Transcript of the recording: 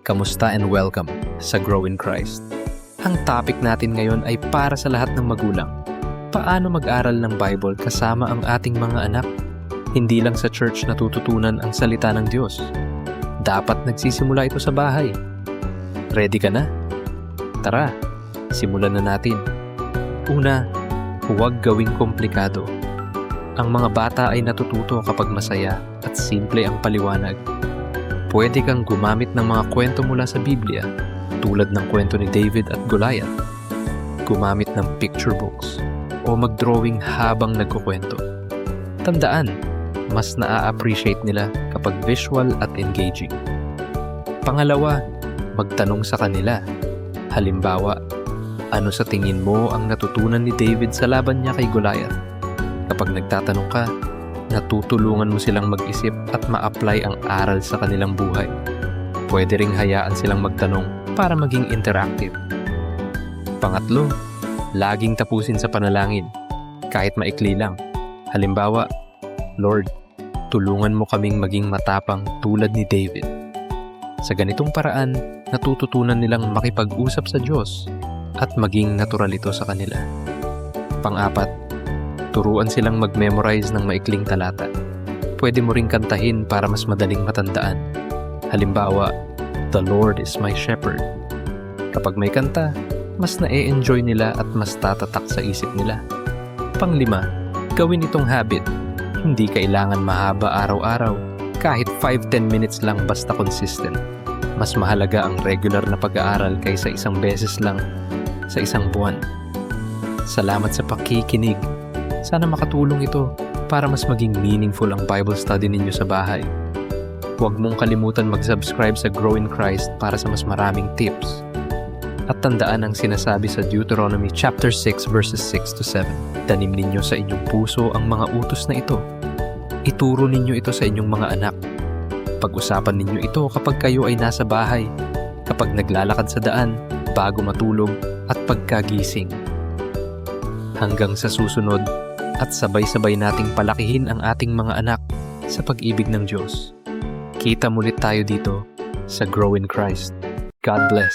Kamusta and welcome sa Grow in Christ. Ang topic natin ngayon ay para sa lahat ng magulang. Paano mag-aral ng Bible kasama ang ating mga anak? Hindi lang sa church natututunan ang salita ng Diyos. Dapat nagsisimula ito sa bahay. Ready ka na? Tara, simulan na natin. Una, huwag gawing komplikado. Ang mga bata ay natututo kapag masaya at simple ang paliwanag. Pwede kang gumamit ng mga kwento mula sa Biblia, tulad ng kwento ni David at Goliath. Gumamit ng picture books o mag-drawing habang nagkukwento. Tandaan, mas naa-appreciate nila kapag visual at engaging. Pangalawa, magtanong sa kanila. Halimbawa, ano sa tingin mo ang natutunan ni David sa laban niya kay Goliath? Kapag nagtatanong ka, natutulungan mo silang mag-isip at ma-apply ang aral sa kanilang buhay. Pwede ring hayaan silang magtanong para maging interactive. Pangatlo, laging tapusin sa panalangin, kahit maikli lang. Halimbawa, Lord, tulungan mo kaming maging matapang tulad ni David. Sa ganitong paraan, natututunan nilang makipag-usap sa Diyos at maging natural ito sa kanila. Pang-apat, turuan silang mag-memorize ng maikling talata. Pwede mo ring kantahin para mas madaling matandaan. Halimbawa, The Lord is my shepherd. Kapag may kanta, mas na-e-enjoy nila at mas tatatak sa isip nila. Panglima, gawin itong habit. Hindi kailangan mahaba araw-araw. Kahit 5-10 minutes lang basta consistent. Mas mahalaga ang regular na pag-aaral kaysa isang beses lang sa isang buwan. Salamat sa pakikinig. Sana makatulong ito para mas maging meaningful ang Bible study ninyo sa bahay. Huwag mong kalimutan mag-subscribe sa Grow in Christ para sa mas maraming tips. At tandaan ang sinasabi sa Deuteronomy chapter 6 verses 6 to 7. Tanim ninyo sa inyong puso ang mga utos na ito. Ituro ninyo ito sa inyong mga anak. Pag-usapan ninyo ito kapag kayo ay nasa bahay, kapag naglalakad sa daan, bago matulog, at pagkagising. Hanggang sa susunod, at sabay-sabay nating palakihin ang ating mga anak sa pag-ibig ng Diyos. Kita mulit tayo dito sa Grow in Christ. God bless.